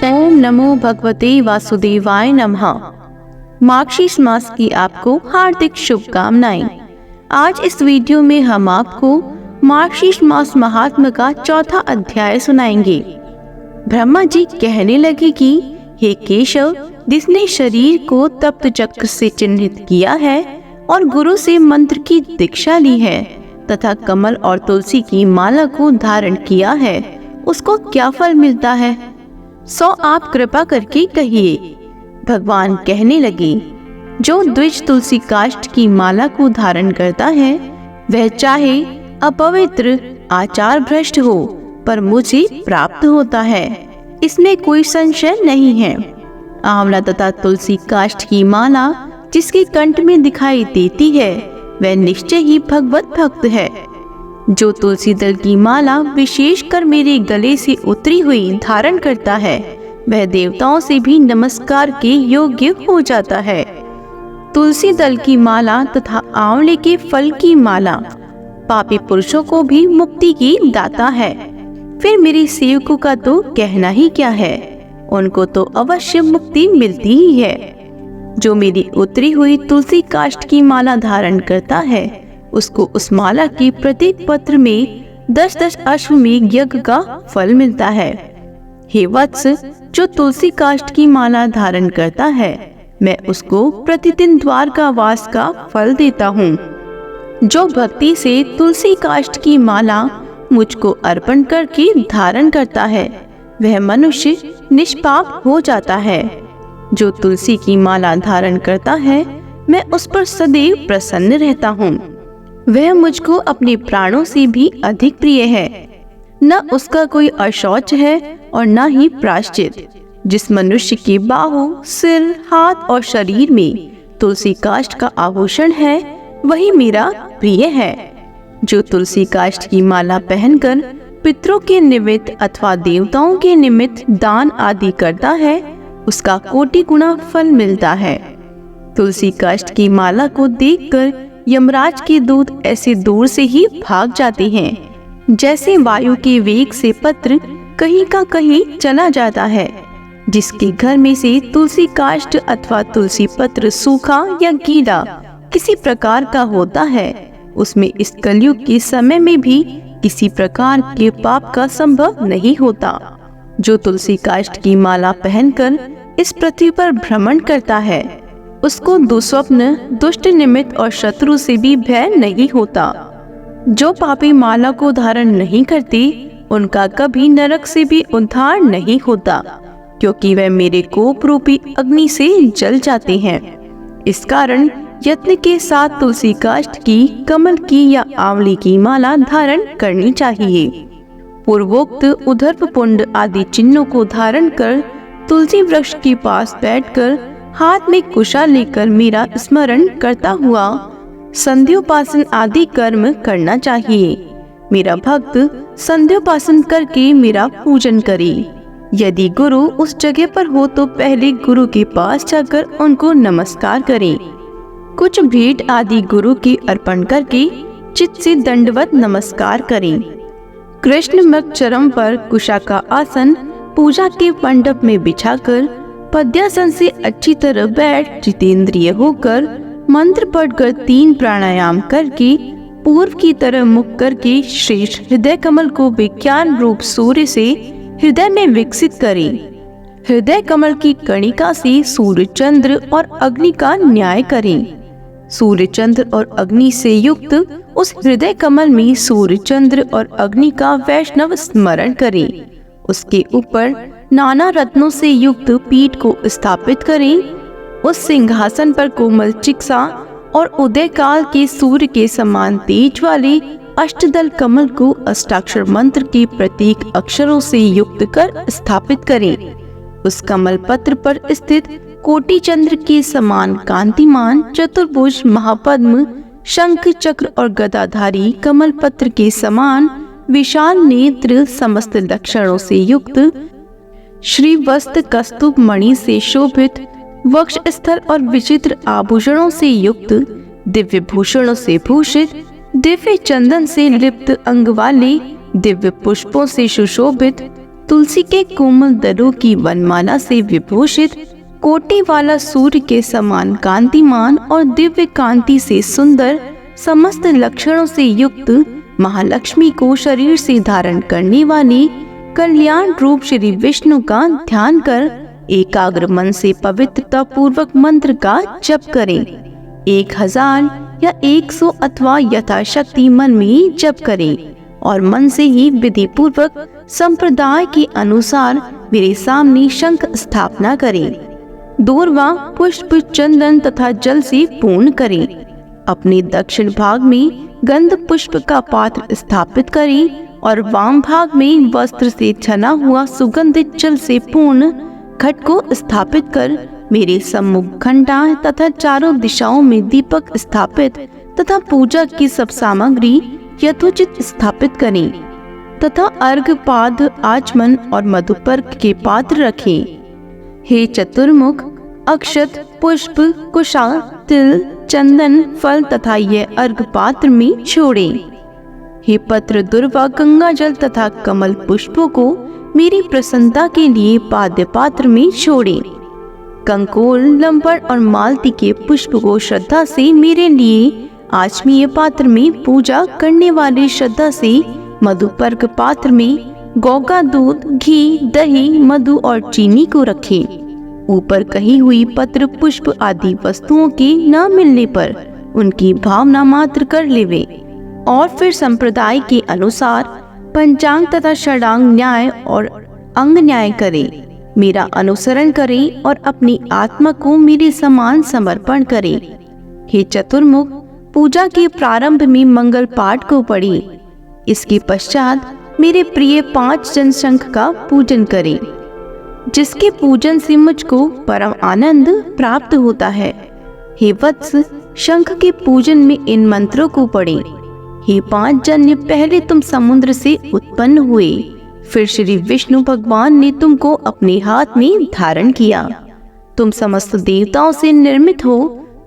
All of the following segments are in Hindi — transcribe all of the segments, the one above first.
ओम नमो भगवते वासुदेवाय नमः। मार्गशीर्ष मास की आपको हार्दिक शुभकामनाएं। आज इस वीडियो में हम आपको मार्गशीर्ष मास महात्म्य का चौथा अध्याय सुनाएंगे। ब्रह्मा जी कहने लगे कि हे केशव, जिसने शरीर को तप्त चक्र से चिन्हित किया है और गुरु से मंत्र की दीक्षा ली है तथा कमल और तुलसी की माला को धारण किया है, उसको क्या फल मिलता है, सो आप कृपा करके कहिए। भगवान कहने लगे, जो द्विज तुलसी काष्ठ की माला को धारण करता है वह चाहे अपवित्र आचार भ्रष्ट हो पर मुझे प्राप्त होता है, इसमें कोई संशय नहीं है। आंवला तथा तुलसी काष्ठ की माला जिसके कंठ में दिखाई देती है वह निश्चय ही भगवत भक्त है। जो तुलसी दल की माला विशेषकर मेरे गले से उतरी हुई धारण करता है वह देवताओं से भी नमस्कार के योग्य हो जाता है। तुलसी दल की माला तथा आंवले के फल की माला पापी पुरुषों को भी मुक्ति की दाता है। फिर मेरे सेवकों का तो कहना ही क्या है, उनको तो अवश्य मुक्ति मिलती ही है। जो मेरी उतरी हुई तुलसी काष्ठ की माला धारण करता है उसको उस माला के प्रत्येक पत्र में 10-10 अश्वमेध यज्ञ का फल मिलता है। हे वत्स, जो तुलसी काष्ठ की माला धारण करता है मैं उसको प्रतिदिन द्वारका वास का फल देता हूँ। जो भक्ति से तुलसी काष्ठ की माला मुझको अर्पण करके धारण करता है वह मनुष्य निष्पाप हो जाता है। जो तुलसी की माला धारण करता है मैं उस पर सदैव प्रसन्न रहता हूँ। वह मुझको अपने प्राणों से भी अधिक प्रिय है। न उसका कोई अशौच है और न ही प्रायश्चित। जिस मनुष्य के बाहों, सिर, हाथ और शरीर में तुलसी काष्ठ का आभूषण है वही मेरा प्रिय है। जो तुलसी काष्ठ की माला पहनकर पितरों के निमित्त अथवा देवताओं के निमित्त दान आदि करता है उसका कोटि गुना फल मिलता है। तुलसी काष्ठ की माला को देखकर यमराज के दूत ऐसे दूर से ही भाग जाते हैं जैसे वायु के वेग से पत्र कहीं का कहीं चला जाता है। जिसके घर में से तुलसी काष्ठ अथवा तुलसी पत्र सूखा या गीला किसी प्रकार का होता है उसमें इस कलयुग के समय में भी किसी प्रकार के पाप का संभव नहीं होता। जो तुलसी काष्ठ की माला पहनकर इस पृथ्वी पर भ्रमण करता है उसको दुस्वप्न, दुष्ट निमित्त और शत्रु से भी भय नहीं होता। जो पापी माला को धारण नहीं करते उनका कभी नरक से भी उद्धार नहीं होता, क्योंकि वह मेरे कोप रूपी अग्नि से जल जाते हैं। इस कारण यत्न के साथ तुलसी काष्ठ की, कमल की या आंवले की माला धारण करनी चाहिए। पूर्वोक्त उधर्व पुंड आदि चिन्हों को धारण कर तुलसी वृक्ष के पास बैठकर हाथ में कुशा लेकर मेरा स्मरण करता हुआ संध्योपासन आदि कर्म करना चाहिए। मेरा भक्त संध्योपासन करके मेरा पूजन करे। यदि गुरु उस जगह पर हो तो पहले गुरु के पास जाकर उनको नमस्कार करें। कुछ भेंट आदि गुरु की अर्पण करके चित्त से दंडवत नमस्कार करें। कृष्ण मृग चरम पर कुशा का आसन पूजा के मंडप में बिछाकर पद्यासन से अच्छी तरह बैठ जितेंद्रिय होकर मंत्र पढ़कर 3 प्राणायाम करके पूर्व की तरह मुख करके श्रेष्ठ हृदय कमल को विज्ञान रूप सूर्य से हृदय में विकसित करें। हृदय कमल की कणिका से सूर्य, चंद्र और अग्नि का न्याय करें। सूर्य, चंद्र और अग्नि से युक्त उस हृदय कमल में सूर्य, चंद्र और अग्नि का वैष्णव स्मरण करें। उसके ऊपर नाना रत्नों से युक्त पीठ को स्थापित करें। उस सिंहासन पर कोमल चिक्सा और उदय काल के सूर्य के समान तेज वाले अष्टदल कमल को अष्टाक्षर मंत्र के प्रतीक अक्षरों से युक्त कर स्थापित करें। उस कमल पत्र पर स्थित कोटि चंद्र के समान कांतिमान चतुर्भुज महापद्म, शंख, चक्र और गदाधारी कमल पत्र के समान विशाल नेत्र, समस्त लक्षणों से युक्त, श्री वस्त्र कस्तूभ मणि से शोभित, वक्ष स्थल और विचित्र आभूषणों से युक्त, दिव्य भूषणों से भूषित, दिव्य चंदन से लिप्त अंग वाले दिव्य पुष्पों से सुशोभित, तुलसी के कोमल दलों की वनमाला से विभूषित, कोटि वाला सूर्य के समान कांतिमान और दिव्य कांति से सुंदर, समस्त लक्षणों से युक्त महालक्ष्मी को शरीर से धारण करने वाली कल्याण रूप श्री विष्णु का ध्यान कर एकाग्र मन से पवित्रता पूर्वक मंत्र का जप करें। 1000 या 100 अथवा यथाशक्ति मन में जप करें और मन से ही विधि पूर्वक संप्रदाय के अनुसार मेरे सामने शंख स्थापना करें। दूर्वा, पुष्प, चंदन तथा जल से पूर्ण करें। अपने दक्षिण भाग में गंध पुष्प का पात्र स्थापित करें और वाम भाग में वस्त्र से छना हुआ सुगंधित जल से पूर्ण घट को स्थापित कर मेरे सम्मुख घंटा तथा चारों दिशाओं में दीपक स्थापित तथा पूजा की सब सामग्री यथोचित स्थापित करें तथा अर्घ, पाद, आचमन और मधुपर्क के पात्र रखें। हे चतुर्मुख, अक्षत, पुष्प, कुशा, तिल, चंदन, फल तथा यह अर्घ पात्र में छोड़ें। हे पत्र, दुर्वा, गंगा जल तथा कमल पुष्पों को मेरी प्रसन्नता के लिए पाद्य पात्र में छोड़ें। कंकोल, लंबड़ और मालती के पुष्प को श्रद्धा से मेरे लिए आचमीय पात्र में पूजा करने वाली श्रद्धा से मधुपर्क पात्र में गौ का दूध, घी, दही, मधु और चीनी को रखें। ऊपर कही हुई पत्र, पुष्प आदि वस्तुओं के न मिलने पर उनकी भावना मात्र कर लेवे और फिर संप्रदाय के अनुसार पंचांग तथा षडांग न्याय और अंग न्याय करें। मेरा अनुसरण करें और अपनी आत्मा को मेरे समान समर्पण करें। हे चतुर्मुख, पूजा के प्रारंभ में मंगल पाठ को पढ़ें। इसके पश्चात मेरे प्रिय 5 जन शंख का पूजन करें, जिसके पूजन से मुझको परम आनंद प्राप्त होता है। हे वत्स, शंख के पूजन में इन मंत्रों को पढ़ें। हे 5 जन्य, पहले तुम समुद्र से उत्पन्न हुए, फिर श्री विष्णु भगवान ने तुमको अपने हाथ में धारण किया। तुम समस्त देवताओं से निर्मित हो,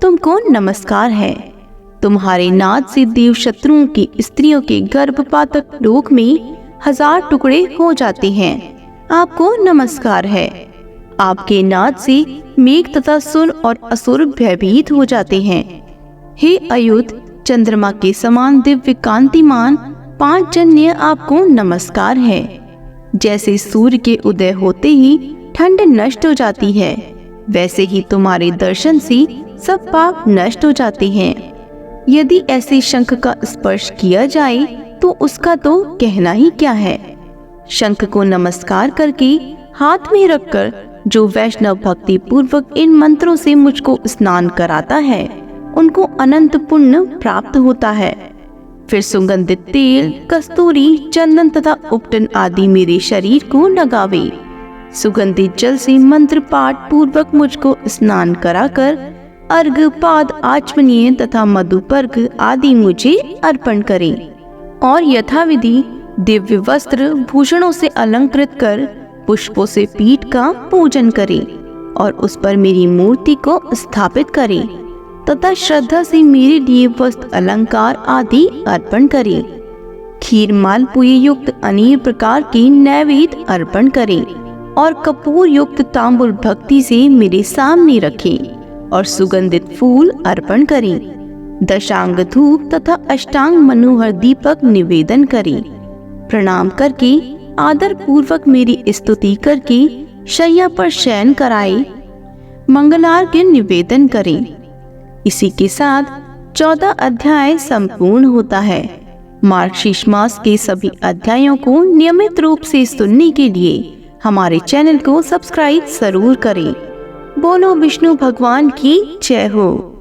तुमको नमस्कार है। तुम्हारे नाद से देव शत्रुओं की स्त्रियों के गर्भपातक लोक में 1000 टुकड़े हो जाते हैं, आपको नमस्कार है। आपके नाद से मेघ तथा सुर और असुर भयभीत हो जाते हैं। हे अयुत, चंद्रमा के समान दिव्य कांतिमान 5 जन्य, आपको नमस्कार है। जैसे सूर्य के उदय होते ही ठंड नष्ट हो जाती है, वैसे ही तुम्हारे दर्शन से सब पाप नष्ट हो जाते हैं। यदि ऐसे शंख का स्पर्श किया जाए तो उसका तो कहना ही क्या है। शंख को नमस्कार करके हाथ में रखकर जो वैष्णव भक्ति पूर्वक इन मंत्रों से मुझको स्नान कराता है, उनको अनंत पुण्य प्राप्त होता है। फिर सुगंधित तेल, कस्तूरी, चंदन तथा उपटन आदि मेरे शरीर को लगावे। सुगंधित जल से मंत्र पाठ पूर्वक मुझको स्नान कराकर अर्घ, पाद, आचमनीय तथा मधुपर्क आदि मुझे अर्पण करें और यथाविधि दिव्य वस्त्र भूषणों से अलंकृत कर पुष्पों से पीठ का पूजन करें और उस पर मेरी मूर्ति को स्थापित करें तथा श्रद्धा से मेरे लिए वस्त्र अलंकार आदि अर्पण करें। खीर, मालपुए युक्त अनेक प्रकार के नैवेद्य अर्पण करें और कपूर युक्त तांबुल भक्ति से मेरे सामने रखें और सुगंधित फूल अर्पण करें। दशांग धूप तथा अष्टांग मनोहर दीपक निवेदन करें। प्रणाम करके आदर पूर्वक मेरी स्तुति करके शैया पर शयन कराए, मंगलार्घ्य निवेदन करें। इसी के साथ 14 अध्याय संपूर्ण होता है। मार्गशीर्ष मास के सभी अध्यायों को नियमित रूप से सुनने के लिए हमारे चैनल को सब्सक्राइब जरूर करें। बोलो विष्णु भगवान की जय हो।